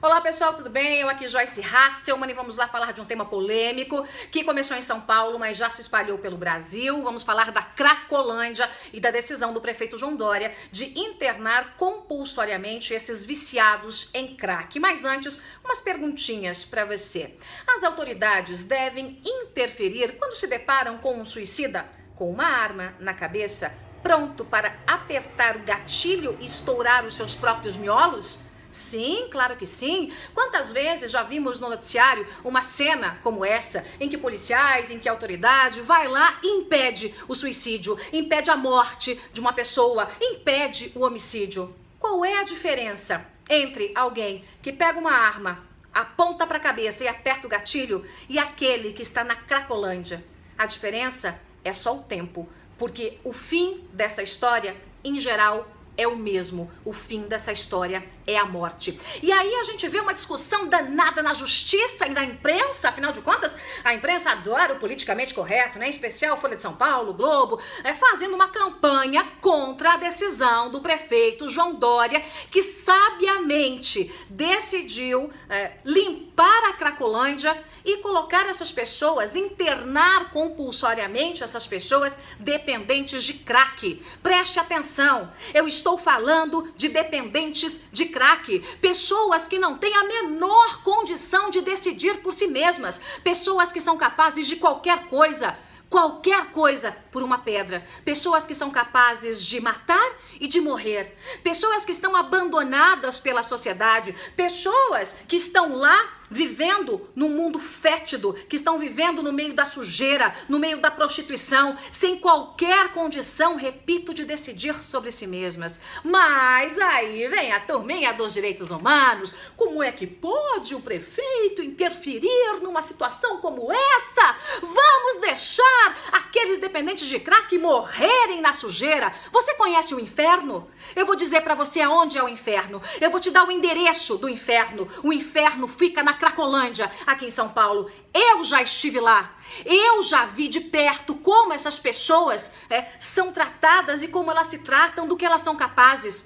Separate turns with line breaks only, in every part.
Olá pessoal, tudo bem? Eu aqui Joyce Hasselman e vamos lá falar de um tema polêmico que começou em São Paulo, mas já se espalhou pelo Brasil. Vamos falar da Cracolândia e da decisão do prefeito João Dória de internar compulsoriamente esses viciados em crack. Mas antes, umas perguntinhas para você. As autoridades devem interferir quando se deparam com um suicida com uma arma na cabeça, pronto para apertar o gatilho e estourar os seus próprios miolos? Sim, claro que sim. Quantas vezes já vimos no noticiário uma cena como essa, em que policiais, em que a autoridade vai lá e impede o suicídio, impede a morte de uma pessoa, impede o homicídio. Qual é a diferença entre alguém que pega uma arma, aponta para a cabeça e aperta o gatilho e aquele que está na Cracolândia? A diferença é só o tempo, porque o fim dessa história, em geral, é o mesmo. O fim dessa história é a morte. E aí a gente vê uma discussão danada na justiça e na imprensa. Afinal de contas, a imprensa adora o politicamente correto, né? Em especial Folha de São Paulo, Globo, fazendo uma campanha contra a decisão do prefeito João Dória, que sabiamente decidiu limpar a Cracolândia e colocar essas pessoas, internar compulsoriamente essas pessoas dependentes de crack. Preste atenção, eu estou falando de dependentes de crack, pessoas que não têm a menor condição de decidir por si mesmas, pessoas que são capazes de qualquer coisa por uma pedra, pessoas que são capazes de matar e de morrer, pessoas que estão abandonadas pela sociedade, pessoas que estão lá vivendo num mundo fétido, que estão vivendo no meio da sujeira, no meio da prostituição, sem qualquer condição, repito, de decidir sobre si mesmas. Mas aí vem a turminha dos direitos humanos. Como é que pode o prefeito interferir numa situação como essa? Vamos deixar aqueles dependentes de crack morrerem na sujeira. Você conhece o inferno? Eu vou dizer pra você aonde é o inferno. Eu vou te dar o endereço do inferno. O inferno fica na Cracolândia, aqui em São Paulo. Eu já estive lá. Eu já vi de perto como essas pessoas são tratadas e como elas se tratam, do que elas são capazes.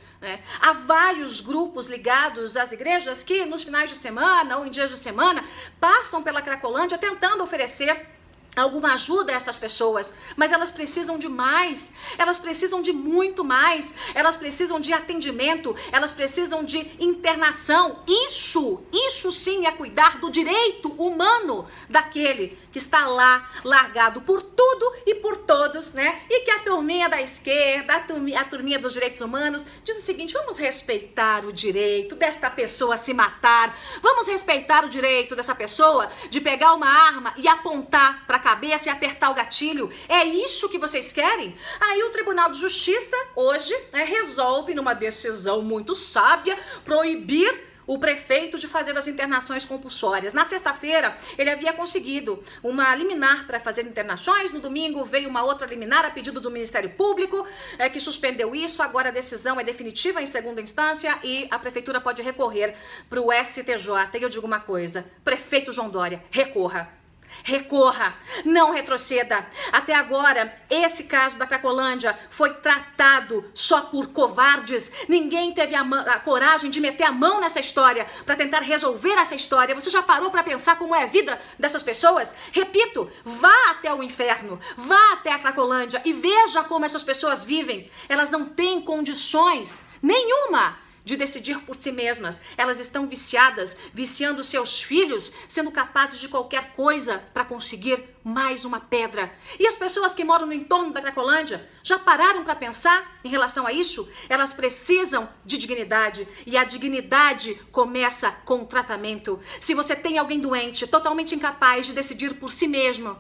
Há vários grupos ligados às igrejas que nos finais de semana ou em dias de semana passam pela Cracolândia tentando oferecer alguma ajuda a essas pessoas, mas elas precisam de mais, elas precisam de muito mais, elas precisam de atendimento, elas precisam de internação. Isso sim é cuidar do direito humano daquele que está lá largado por tudo e por todos, né? E que a turminha da esquerda, a turminha dos direitos humanos diz o seguinte: vamos respeitar o direito desta pessoa se matar, vamos respeitar o direito dessa pessoa de pegar uma arma e apontar para a cabeça e apertar o gatilho. É isso que vocês querem? Aí o Tribunal de Justiça hoje resolve, numa decisão muito sábia, proibir o prefeito de fazer as internações compulsórias. Na sexta-feira, ele havia conseguido uma liminar para fazer internações. No domingo, veio uma outra liminar a pedido do Ministério Público, que suspendeu isso. Agora a decisão é definitiva em segunda instância e a prefeitura pode recorrer para o STJ. E eu digo uma coisa: prefeito João Dória, recorra. Recorra, não retroceda. Até agora, esse caso da Cracolândia foi tratado só por covardes. Ninguém teve a coragem de meter a mão nessa história para tentar resolver essa história. Você já parou para pensar como é a vida dessas pessoas? Repito, vá até o inferno, vá até a Cracolândia e veja como essas pessoas vivem. Elas não têm condições nenhuma de decidir por si mesmas. Elas estão viciadas, viciando seus filhos, sendo capazes de qualquer coisa para conseguir mais uma pedra. E as pessoas que moram no entorno da Cracolândia já pararam para pensar em relação a isso? Elas precisam de dignidade e a dignidade começa com o tratamento. Se você tem alguém doente, totalmente incapaz de decidir por si mesmo,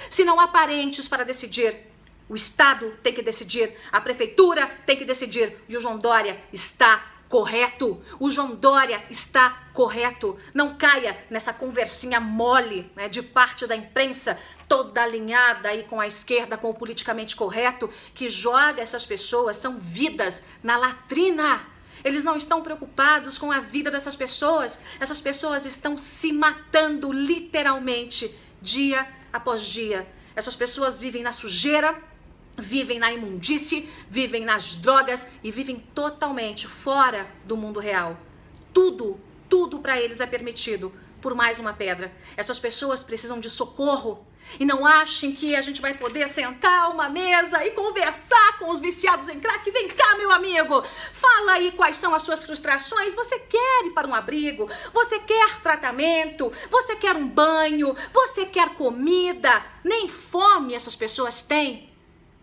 se não há parentes para decidir, o Estado tem que decidir, a prefeitura tem que decidir e o João Dória está correto. O João Dória está correto. Não caia nessa conversinha mole, de parte da imprensa toda alinhada aí com a esquerda, com o politicamente correto, que joga essas pessoas, são vidas, na latrina. Eles não estão preocupados com a vida dessas pessoas. Essas pessoas estão se matando literalmente dia após dia. Essas pessoas vivem na sujeira, vivem na imundície, vivem nas drogas e vivem totalmente fora do mundo real. Tudo tudo para eles é permitido por mais uma pedra. Essas pessoas precisam de socorro. E não achem que a gente vai poder sentar a uma mesa e conversar com os viciados em crack. Vem cá, meu amigo, fala aí quais são as suas frustrações. Você quer ir para um abrigo? Você quer tratamento? Você quer um banho? Você quer comida? Nem fome essas pessoas têm,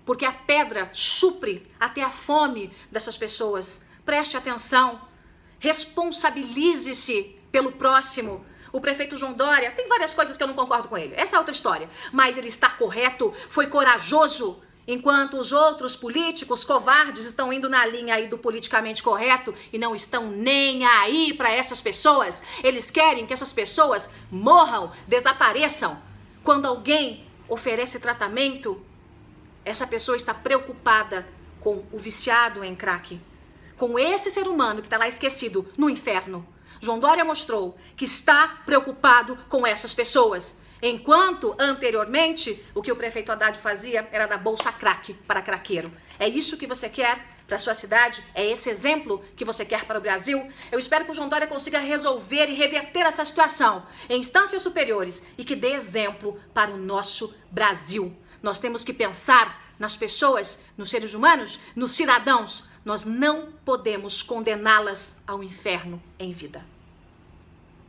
porque a pedra supre até a fome dessas pessoas. Preste atenção, responsabilize-se pelo próximo. O prefeito João Dória, tem várias coisas que eu não concordo com ele, essa é outra história, mas ele está correto, foi corajoso, enquanto os outros políticos covardes estão indo na linha aí do politicamente correto e não estão nem aí para essas pessoas. Eles querem que essas pessoas morram, desapareçam. Quando alguém oferece tratamento, essa pessoa está preocupada com o viciado em crack, com esse ser humano que está lá esquecido no inferno. João Dória mostrou que está preocupado com essas pessoas, enquanto anteriormente o que o prefeito Haddad fazia era dar bolsa crack para craqueiro. É isso que você quer para sua cidade? É esse exemplo que você quer para o Brasil? Eu espero que o João Dória consiga resolver e reverter essa situação em instâncias superiores e que dê exemplo para o nosso Brasil. Nós temos que pensar nas pessoas, nos seres humanos, nos cidadãos. Nós não podemos condená-las ao inferno em vida.